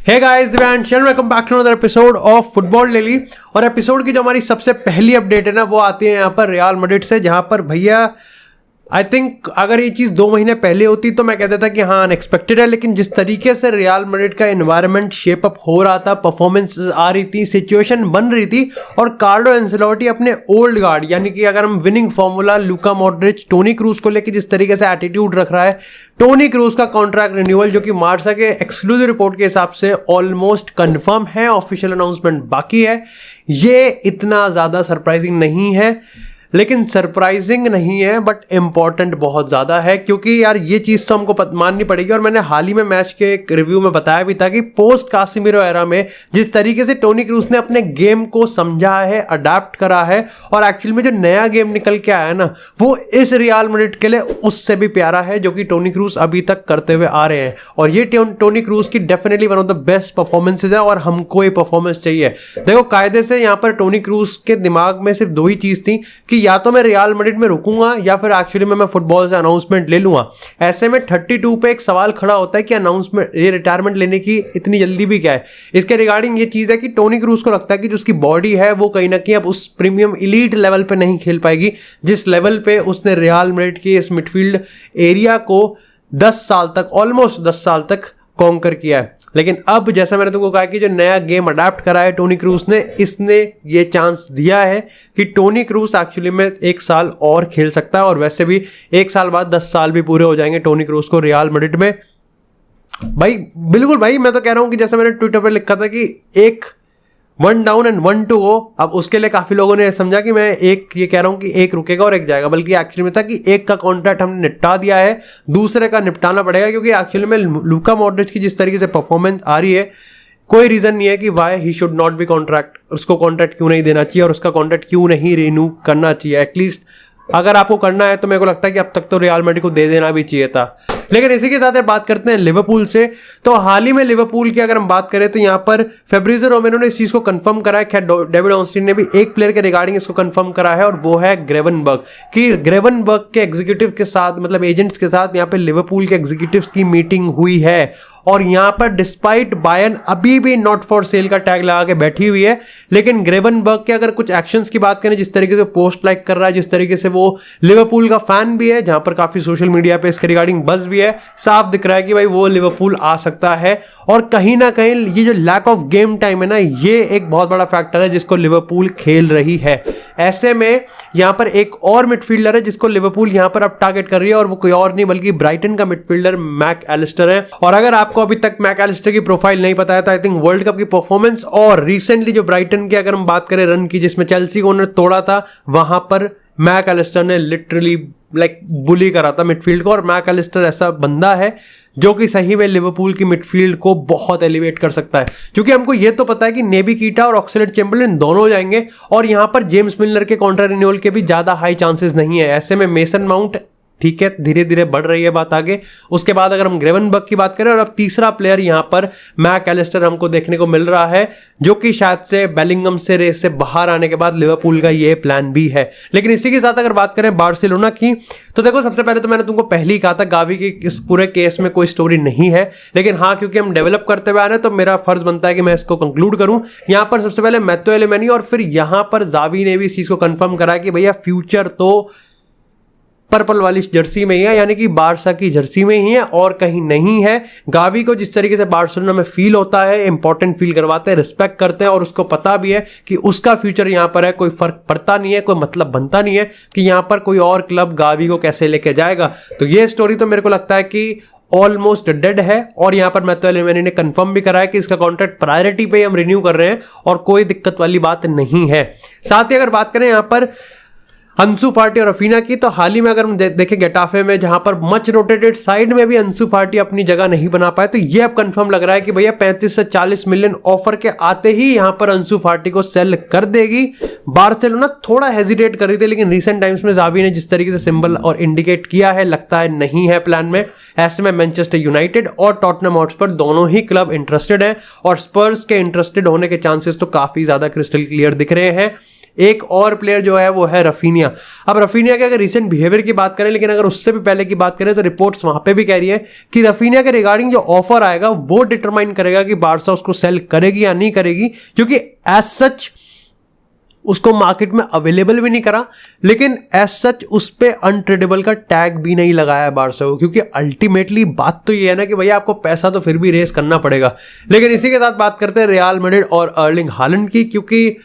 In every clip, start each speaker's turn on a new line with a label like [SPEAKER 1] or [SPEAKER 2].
[SPEAKER 1] Hey guys, Divyansh welcome back to another episode of football daily. और episode की जो हमारी सबसे पहली अपडेट है ना, वो आती है यहाँ पर रियल मैड्रिड से, जहाँ पर भैया आई थिंक अगर ये चीज़ 2 महीने पहले होती तो मैं कहता था कि हाँ अनएक्सपेक्टेड है, लेकिन जिस तरीके से रियल मैड्रिड का एनवायरनमेंट शेप अप हो रहा था, परफॉर्मेंस आ रही थी, सिचुएशन बन रही थी, और कार्लो एंसेलोटी अपने ओल्ड गार्ड यानी कि अगर हम winning formula Luka Modric, Toni Kroos को लेकर जिस तरीके से एटीट्यूड रख रहा है, टोनी क्रूज का कॉन्ट्रैक्ट रिन्यूअल जो कि मार्सा के एक्सक्लूसिव रिपोर्ट के हिसाब से ऑलमोस्ट कंफर्म है, ऑफिशियल अनाउंसमेंट बाकी है, ये इतना ज़्यादा सरप्राइजिंग नहीं है। लेकिन सरप्राइजिंग नहीं है बट इंपॉर्टेंट बहुत ज़्यादा है, क्योंकि यार ये चीज़ तो हमको माननी पड़ेगी। और मैंने हाल ही में मैच के एक रिव्यू में बताया भी था कि पोस्ट कासिमिरो एरा में जिस तरीके से टोनी क्रूज ने अपने गेम को समझा है, अडेप्ट करा है, और एक्चुअली में जो नया गेम निकल के आया है ना, वो इस रियल मैड्रिड के लिए उससे भी प्यारा है, जो कि टोनी क्रूज अभी तक करते हुए आ रहे हैं। और ये टोनी क्रूज की definitely one of the best performances है, और हमको ये परफॉर्मेंस चाहिए। देखो, कायदे से यहाँ पर टोनी क्रूज के दिमाग में सिर्फ 2 ही चीज़ थी कि या तो मैं रियल मैड्रिड में रुकूंगा या फिर एक्चुअली में मैं फुटबॉल से अनाउंसमेंट ले लूंगा। ऐसे में 32 पे एक सवाल खड़ा होता है कि अनाउंसमेंट, ये रिटायरमेंट लेने की इतनी जल्दी भी क्या है। इसके रिगार्डिंग ये चीज़ है कि टोनी क्रूज को लगता है कि जो उसकी बॉडी है वो कहीं ना कहीं अब उस प्रीमियम इलीट लेवल पे नहीं खेल पाएगी, जिस लेवल पे उसने रियल मैड्रिड के इस मिडफील्ड एरिया को 10 साल तक, ऑलमोस्ट 10 साल तक कॉन्कर किया है। लेकिन अब जैसा मैंने तुमको कहा कि जो नया गेम अडेप्ट करा है टोनी क्रूज ने, इसने ये चांस दिया है कि टोनी क्रूज एक्चुअली में 1 साल और खेल सकता है, और वैसे भी 1 साल बाद 10 साल भी पूरे हो जाएंगे टोनी क्रूज को रियल मैड्रिड में। भाई बिल्कुल भाई, मैं तो कह रहा हूं कि जैसा मैंने ट्विटर पर लिखा था कि 1 डाउन एंड 1 टू गो। अब उसके लिए काफी लोगों ने समझा कि मैं ये कह रहा हूं कि 1 रुकेगा और 1 जाएगा, बल्कि एक्चुअली में था कि 1 का कॉन्ट्रैक्ट हमने निपटा दिया है, दूसरे का निपटाना पड़ेगा, क्योंकि एक्चुअली में लूका मॉड्रिच की जिस तरीके से परफॉर्मेंस आ रही है, कोई रीजन नहीं है कि why he should not be contract, उसको कॉन्ट्रैक्ट क्यों नहीं देना चाहिए और उसका कॉन्ट्रैक्ट क्यों नहीं रिन्यू करना चाहिए। एटलीस्ट अगर आपको करना है तो मेरे को लगता है कि अब तक तो रियल मैड्रिड को दे देना भी चाहिए था। लेकिन इसी के साथ बात करते हैं लिवरपूल से। तो हाल ही में लिवरपूल की अगर हम बात करें तो यहाँ पर फेब्रिज़ो रोमेरो ने इस चीज़ को कंफर्म करा है। खैर डेविड ऑस्टिन ने भी एक प्लेयर के रिगार्डिंग इसको कंफर्म करा है, और वो है ग्रेवनबर्ग। कि ग्रेवनबर्ग के एग्जीक्यूटिव के साथ, मतलब एजेंट्स के साथ यहाँ पे लिवरपूल के एग्जीक्यूटिव्स की मीटिंग हुई है, और यहाँ पर डिस्पाइट बायर्न अभी भी नॉट फॉर सेल का टैग लगा के बैठी हुई है, लेकिन ग्रेवनबर्ग के अगर कुछ एक्शंस की बात करें, जिस तरीके से पोस्ट लाइक कर रहा है, जिस तरीके से वो लिवरपूल का फैन भी है, जहां पर काफी सोशल मीडिया पे इसके रिगार्डिंग बज़ भी है, साफ दिख रहा है कि भाई वो लिवरपूल आ सकता है। और कहीं ना कहीं ये जो लैक ऑफ गेम टाइम है ना, ये एक बहुत बड़ा फैक्टर है जिसको लिवरपूल खेल रही है। ऐसे में यहाँ पर एक और मिडफील्डर है जिसको लिवरपूल यहाँ पर अब टारगेट कर रही है, और वो कोई और नहीं बल्कि ब्राइटन का मिडफील्डर मैक एलिस्टर है। और अगर आपको अभी तक मैक एलिस्टर की प्रोफाइल नहीं पता है तो आई थिंक वर्ल्ड कप की परफॉर्मेंस और रिसेंटली जो ब्राइटन की अगर हम बात करें रन की, जिसमें चेल्सी को उन्होंने तोड़ा था, वहां पर मैक एलिस्टर ने लिटरली बुली करा था मिडफील्ड को। और मैक एलिस्टर ऐसा बंदा है जो कि सही में लिवरपूल की मिडफील्ड को बहुत एलिवेट कर सकता है, क्योंकि हमको ये तो पता है कि नेबी कीटा और ऑक्सलेट-चैम्बरलेन दोनों जाएंगे, और यहां पर जेम्स मिलर के कॉन्ट्रैक्ट रिन्यूअल के भी ज्यादा हाई चांसेस नहीं है। ऐसे में मेसन माउंट, ठीक है, धीरे धीरे बढ़ रही है बात आगे। उसके बाद अगर हम ग्रेवनबर्ग की बात करें, और अब तीसरा प्लेयर यहां पर मैक एलिस्टर हमको देखने को मिल रहा है, जो कि शायद से बेलिंगम से रेस से बाहर आने के बाद लिवरपूल का ये प्लान भी है। लेकिन इसी के साथ अगर बात करें बार्सिलोना की, तो देखो सबसे पहले तो मैंने तुमको पहले ही कहा था गावी की इस पूरे केस में कोई स्टोरी नहीं है, लेकिन हाँ क्योंकि हम डेवलप करते हुए आ रहे हैं तो मेरा फर्ज बनता है कि मैं इसको कंक्लूड करूं। यहां पर सबसे पहले मैथ्यू एलेमैनी, और फिर यहां पर जावी ने भी इस चीज को कंफर्म करा कि भैया फ्यूचर तो पर्पल वाली जर्सी में ही है, यानी कि बारसा की जर्सी में ही है और कहीं नहीं है। गावी को जिस तरीके से बार्सिलोना में फील होता है, इंपॉर्टेंट फील करवाते हैं, रिस्पेक्ट करते हैं, और उसको पता भी है कि उसका फ्यूचर यहाँ पर है, कोई फर्क पड़ता नहीं है, कोई मतलब बनता नहीं है कि यहाँ पर कोई और क्लब गावी को कैसे लेके जाएगा। तो ये स्टोरी तो मेरे को लगता है कि ऑलमोस्ट डेड है, और यहाँ पर मैथ्यू एलेमैनी ने कंफर्म भी करा है कि इसका कॉन्ट्रैक्ट प्रायोरिटी पे हम रिन्यू कर रहे हैं, और कोई दिक्कत वाली बात नहीं है। साथ ही अगर बात करें यहाँ पर अंसु फाटी और रफीना की, तो हाल ही में अगर हम देखें गेटाफे में, जहां पर मच रोटेटेड साइड में भी अंसु फाटी अपनी जगह नहीं बना पाए, तो ये अब कंफर्म लग रहा है कि भैया 35 से 40 मिलियन ऑफर के आते ही यहां पर अंसु फाटी को सेल कर देगी। बार्सिलोना थोड़ा हेजिटेट कर रही थी, लेकिन रिसेंट टाइम्स में जावी ने जिस तरीके से सिंबल और इंडिकेट किया है, लगता है नहीं है प्लान में। ऐसे में मैनचेस्टर यूनाइटेड और टॉटनहम हॉटस्पर दोनों ही क्लब इंटरेस्टेड है, और स्पर्स के इंटरेस्टेड होने के चांसेस तो काफी ज्यादा क्रिस्टल क्लियर दिख रहे हैं। एक और प्लेयर जो है वो है रफीनिया। अब रफीनिया के अगर रिसेंट बिहेवियर की बात करें, लेकिन अगर उससे भी पहले की बात करें तो रिपोर्ट्स वहां पे भी कह रही है कि रफीनिया के रिगार्डिंग जो ऑफर आएगा वो डिटरमाइन करेगा कि बार्सा उसको सेल करेगी या नहीं करेगी, क्योंकि एज सच उसको मार्केट में अवेलेबल भी नहीं करा, लेकिन एज सच उस पे अनट्रेडेबल का टैग भी नहीं लगाया बार्सा को, क्योंकि अल्टीमेटली बात तो ये है ना कि भैया आपको पैसा तो फिर भी रेस करना पड़ेगा। लेकिन इसी के साथ बात करते हैं रियल मैड्रिड और अर्लिंग हालैंड की, क्योंकि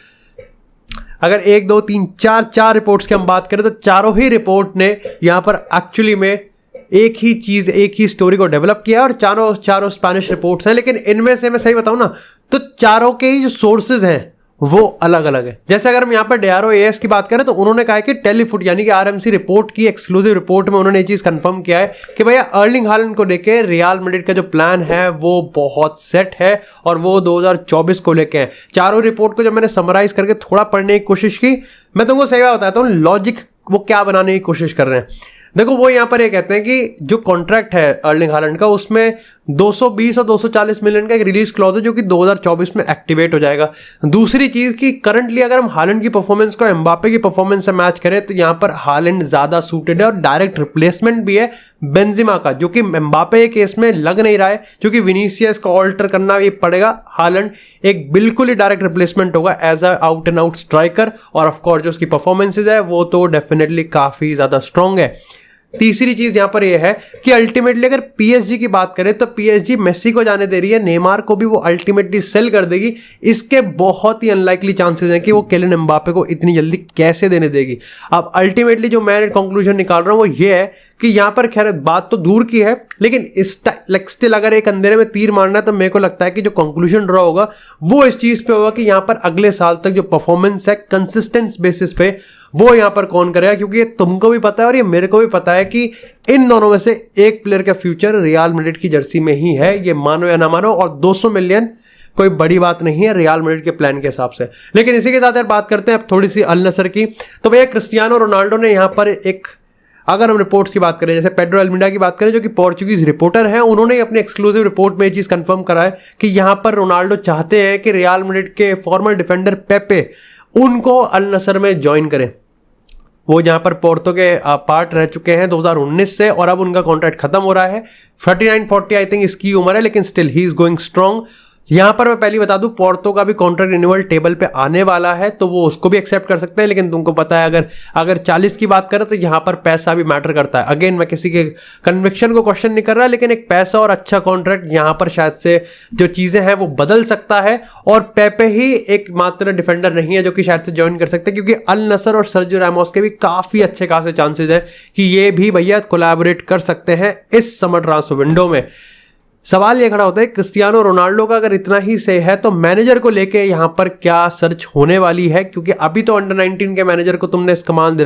[SPEAKER 1] अगर 1 2 3 4 रिपोर्ट्स की हम बात करें तो चारों ही रिपोर्ट ने यहां पर एक्चुअली में एक ही चीज, एक ही स्टोरी को डेवलप किया, और चारों स्पेनिश रिपोर्ट्स हैं। लेकिन इनमें से मैं सही बताऊं ना तो चारों के ही जो सोर्सेज हैं वो अलग अलग है। जैसे अगर हम यहाँ पर डेआरओ एएस की बात करें तो उन्होंने कहा कि टेलीफुट यानी कि आरएमसी रिपोर्ट की एक्सक्लूसिव रिपोर्ट में उन्होंने ये चीज कंफर्म किया है कि भैया अर्लिंग हालैंड को लेके रियल मैड्रिड का जो प्लान है वो बहुत सेट है और वो 2024 को लेके है। चारों रिपोर्ट को जब मैंने समराइज करके थोड़ा पढ़ने की कोशिश की, मैं तुमको सही बात बताता हूँ लॉजिक वो क्या बनाने की कोशिश कर रहे हैं। देखो वो यहाँ पर ये कहते हैं कि जो कॉन्ट्रैक्ट है अर्लिंग हालैंड का उसमें 220 और 240 मिलियन का एक रिलीज क्लॉज है जो कि 2024 में एक्टिवेट हो जाएगा। दूसरी चीज कि करंटली अगर हम हालैंड की परफॉर्मेंस को एम्बापे की परफॉर्मेंस से मैच करें तो यहाँ पर हालैंड ज्यादा सूटेड है और डायरेक्ट रिप्लेसमेंट भी है बेंजिमा का, जो कि एम्बापे के केस में लग नहीं रहा है, क्योंकि विनीसियस को ऑल्टर करना भी पड़ेगा। हालैंड एक बिल्कुल ही डायरेक्ट रिप्लेसमेंट होगा as a out and out striker, और ऑफकोर्स जो उसकी परफॉर्मेंसेज है वो तो डेफिनेटली काफी ज्यादा स्ट्रांग है। तीसरी चीज यहां पर यह है कि अल्टीमेटली अगर पीएसजी की बात करें तो पीएसजी मेसी को जाने दे रही है, नेमार को भी वो अल्टीमेटली सेल कर देगी। इसके बहुत ही अनलाइकली चांसेस हैं कि वो किलियन एम्बापे को इतनी जल्दी कैसे देने देगी। अब अल्टीमेटली जो मैं कंक्लूजन निकाल रहा हूं वो ये है कि यहां पर खैर बात तो दूर की है, लेकिन स्टिल अगर एक अंधेरे में तीर मारना है तो मेरे को लगता है कि जो कंक्लूजन ड्रॉ होगा वो इस चीज पे होगा कि यहां पर अगले साल तक जो परफॉर्मेंस है कंसिस्टेंट बेसिस पे वो यहां पर कौन करेगा, क्योंकि ये तुमको भी पता है और ये मेरे को भी पता है कि इन दोनों में से एक प्लेयर का फ्यूचर रियल मैड्रिड की जर्सी में ही है, ये मानो या ना मानो। और 200 मिलियन कोई बड़ी बात नहीं है रियल मैड्रिड के प्लान के हिसाब से। लेकिन इसी के साथ यार बात करते हैं अब थोड़ी सी अल नसर की। तो भैया क्रिस्टियानो रोनाल्डो ने यहां पर एक, अगर हम रिपोर्ट्स की बात करें जैसे पेड्रो अल्मीडा की बात करें जो कि पोर्चुगीज रिपोर्टर हैं, उन्होंने अपनी एक्सक्लूसिव रिपोर्ट में ये चीज कंफर्म करा है कि यहां पर रोनाल्डो चाहते हैं कि रियल मैड्रिड के फॉर्मर डिफेंडर पेपे उनको अल नसर में ज्वाइन करें। वो जहां पर पोर्तो के पार्ट रह चुके हैं 2019 से और अब उनका कॉन्ट्रैक्ट खत्म हो रहा है। 39-40 आई थिंक इसकी उम्र है, लेकिन still he is going strong. यहां पर मैं पहले बता दूं पोर्तो का भी कॉन्ट्रैक्ट रिन्यूअल टेबल पे आने वाला है, तो वो उसको भी एक्सेप्ट कर सकते हैं। लेकिन तुमको पता है अगर 40 की बात करें तो यहां पर पैसा भी मैटर करता है। अगेन मैं किसी के कन्विक्शन को क्वेश्चन नहीं कर रहा, लेकिन एक पैसा और अच्छा कॉन्ट्रैक्ट यहां पर शायद से जो चीजें हैं वो बदल सकता है। और पेपे ही एक मात्र डिफेंडर नहीं है जो कि शायद से ज्वाइन कर सकते हैं, क्योंकि अल नसर और सर्जियो रामोस के भी काफी अच्छे खासे चांसेस है कि ये भी भैया कोलैबोरेट कर सकते हैं इस समर ट्रांसफर विंडो में। सवाल ये खड़ा होता है क्रिस्टियानो रोनाल्डो का अगर इतना ही सही है तो मैनेजर को लेके यहां पर क्या सर्च होने वाली है, क्योंकि अभी तो अंडर 19 के मैनेजर को तुमने कमान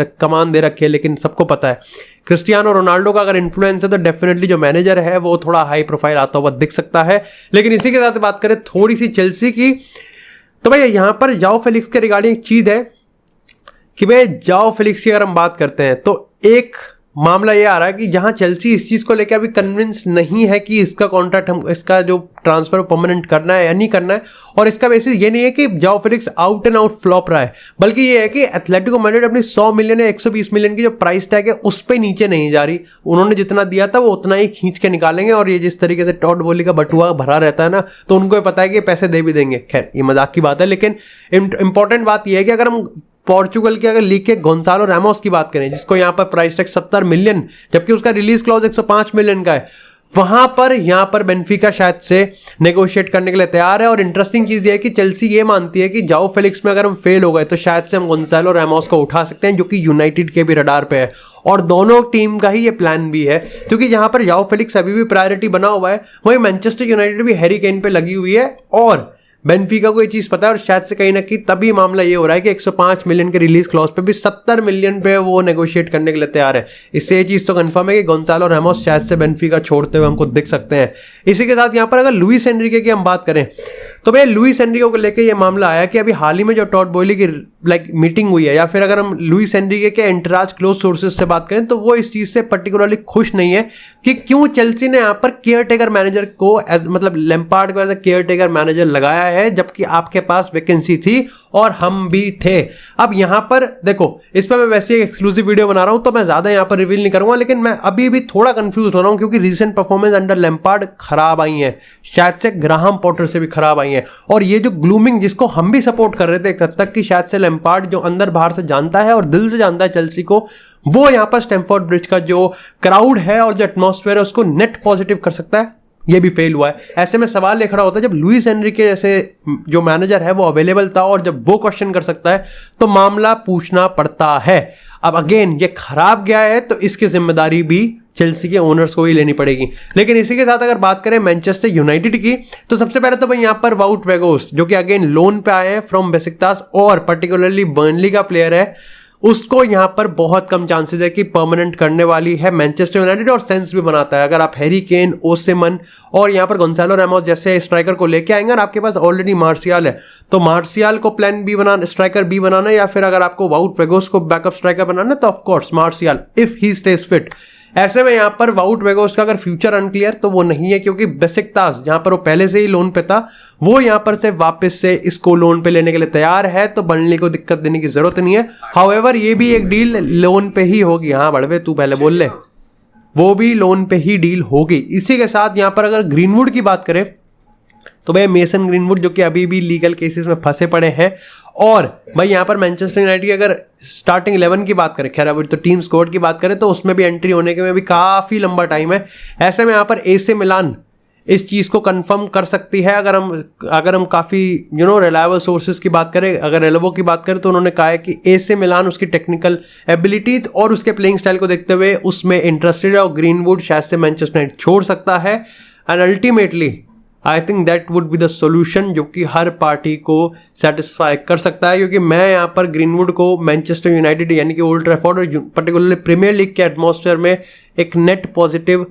[SPEAKER 1] दे रखी है, लेकिन सबको पता है क्रिस्टियानो रोनाल्डो का अगर इन्फ्लुएंस है तो डेफिनेटली जो मैनेजर है वो थोड़ा हाई प्रोफाइल आता हुआ दिख सकता है। लेकिन इसी के साथ बात करें थोड़ी सी चेल्सी की, तो भैया यहां पर जाओ फेलिक्स के रिगार्डिंग एक चीज है कि भाई जाओ फेलिक्स की अगर हम बात करते हैं तो एक मामला ये आ रहा है कि जहां चेल्सी इस चीज को लेकर अभी कन्विंस नहीं है कि इसका कॉन्ट्रैक्ट हम इसका जो ट्रांसफर परमानेंट करना है या नहीं करना है। और इसका बेसिस ये नहीं है कि जाओ Felix out and out flop रहा है, बल्कि ये है कि एथलेटिको मैड्रिड अपनी 100 मिलियन या 120 मिलियन की जो प्राइस टैग है उस पर नीचे नहीं जा रही। उन्होंने जितना दिया था वो उतना ही खींच के निकालेंगे। और ये जिस तरीके से टॉड बोली का बटुआ भरा रहता है ना, तो उनको ये पता है कि पैसे दे भी देंगे। खैर ये मजाक की बात है, लेकिन इंपॉर्टेंट बात यह है कि अगर हम पोर्चुगल के अगर लीग के गोंसालो रामोस की बात करें जिसको यहां पर प्राइस टैग 70 मिलियन जबकि उसका रिलीज क्लॉज 105 मिलियन का है, वहां पर यहां पर बेनफिका शायद से नेगोशिएट करने के लिए तैयार है। और इंटरेस्टिंग चीज ये है कि चेल्सी ये मानती है कि जाओ फेलिक्स में अगर हम फेल हो गए तो शायद से हम गोंसालो रामोस को उठा सकते हैं, जो कि यूनाइटेड के भी रडार पे है। और दोनों टीम का ही ये प्लान भी है, क्योंकि जहां पर जाओ फेलिक्स अभी भी प्रायोरिटी बना हुआ है, वहीं मैनचेस्टर यूनाइटेड भी हैरी केन पे लगी हुई है और बेनफिका को ये चीज पता है। और शायद से कहीं ना कहीं तभी मामला ये हो रहा है कि 105 मिलियन के रिलीज क्लॉज पे भी 70 मिलियन पे वो नेगोशिएट करने के लिए तैयार है। इससे ये चीज तो कंफर्म है कि गोंसालो रामोस शायद से बेनफिका छोड़ते हुए हमको दिख सकते हैं। इसी के साथ यहाँ पर अगर लुइस एनरिके की हम बात करें तो भाई लुइस एनरिके को लेकर ये मामला आया कि अभी हाल ही में जो टॉड बोली की लाइक मीटिंग हुई है, या फिर अगर हम लुइस एनरिके के एंटराज क्लोज सोर्सेज से बात करें तो वो इस चीज से पर्टिकुलरली खुश नहीं है कि क्यों चेल्सी ने यहाँ पर केयर टेकर मैनेजर को मतलब लैम्पार्ड को as a caretaker manager लगाया है, जबकि आपके पास वैकेंसी थी और हम भी थे। अब यहाँ पर देखो, इस पर मैं वैसे एक एक्सक्लूसिव वीडियो बना रहा हूं तो मैं ज्यादा यहाँ पर रिवील नहीं करूंगा, लेकिन मैं अभी भी थोड़ा कंफ्यूज हो रहा हूं क्योंकि रीसेंट परफॉर्मेंस अंडर लैम्पार्ड खराब आई है, शायद से ग्राहम पॉटर से भी खराब आई है। और ये जो ग्लूमिंग जिसको हम भी सपोर्ट कर रहे थे तब तक कि शायद से लैम्पार्ड जो अंदर बाहर से जानता है और दिल से जानता है चेल्सी को, वो यहाँ पर स्टैमफोर्ड ब्रिज का जो क्राउड है और जो एटमॉस्फेयर है उसको नेट पॉजिटिव कर सकता है, ये भी फेल हुआ है। ऐसे में सवाल ये खड़ा होता है, जब लुइस एनरिके जैसे जो मैनेजर है वो अवेलेबल था और जब वो क्वेश्चन कर सकता है तो मामला पूछना पड़ता है। अब अगेन ये खराब गया है तो इसकी जिम्मेदारी भी चेल्सी के ओनर्स को ही लेनी पड़ेगी। लेकिन इसी के साथ अगर बात करें मैनचेस्टर यूनाइटेड की, तो सबसे पहले तो भाई यहाँ पर वाउट वेगोस्ट जो कि अगेन लोन पे आए हैं फ्रॉम बेसिकतास और पर्टिकुलरली बर्नली का प्लेयर है, उसको यहाँ पर बहुत कम चांसेस है कि परमानेंट करने वाली है मैनचेस्टर यूनाइटेड। और सेंस भी बनाता है अगर आप हैरी केन, ओसिमन और यहाँ पर गोंसालो रैमोस जैसे स्ट्राइकर को लेके आएंगे और आपके पास ऑलरेडी मार्शियल है, तो मार्शियल को प्लान बी बनाना, स्ट्राइकर बी बनाना, या फिर अगर आपको वाउट वेगोस को बैकअप स्ट्राइकर बनाना तो of course martial if he stage fit. ऐसे में यहाँ पर वाउट वेगोस का अगर फ्यूचर अनक्लियर तो वो नहीं है, क्योंकि बेसिकतास जहां पर वो पहले से ही लोन पे था वो यहाँ पर से वापस से इसको लोन पे लेने के लिए तैयार है, तो बर्नली को दिक्कत देने की जरूरत नहीं है। हाउएवर ये भी एक डील लोन पे ही होगी। हाँ बड़वे तू पहले बोल ले, वो भी लोन पे ही डील होगी। इसी के साथ यहाँ पर अगर ग्रीनवुड की बात करें तो भाई मेसन ग्रीनवुड जो कि अभी भी लीगल केसेस में फंसे पड़े हैं, और भाई यहाँ पर मैनचेस्टर यूनाइटेड की अगर स्टार्टिंग 11 की बात करें, खैर अभी तो टीम स्क्वाड की बात करें तो उसमें भी एंट्री होने के में भी काफ़ी लंबा टाइम है। ऐसे में यहाँ पर एसी मिलान इस चीज़ को कंफर्म कर सकती है। अगर हम काफ़ी रिलायबल सोर्सेज की बात करें, अगर रेलोवो की बात करें तो उन्होंने कहा है कि एसी मिलान उसकी टेक्निकल एबिलिटीज और उसके प्लेइंग स्टाइल को देखते हुए उसमें इंटरेस्टेड है और ग्रीनवुड शायद से मैनचेस्टर यूनाइटेड छोड़ सकता है। And ultimately I think that would be the solution जो कि हर पार्टी को सेटिस्फाई कर सकता है, क्योंकि मैं यहाँ पर ग्रीनवुड को मैनचेस्टर यूनाइटेड यानी कि ओल्ड ट्रैफोर्ड और पर्टिकुलरली प्रीमियर लीग के एटमॉस्फेयर में एक नेट पॉजिटिव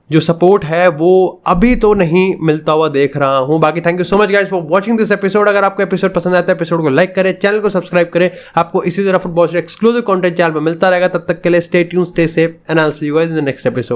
[SPEAKER 1] जो सपोर्ट है वो अभी तो नहीं मिलता हुआ देख रहा हूं। बाकी thank you so much guys for watching this episode. अगर आपको एपिसोड पसंद आता है एपिसोड को लाइक करें, चैनल को सब्सक्राइब करें। आपको इसी तरह फुटबॉल से एक्सक्लूसिव कंटेंट चैनल पर मिलता रहेगा। तब तक के लिए stay tuned, stay safe and I will see you guys in the next episode.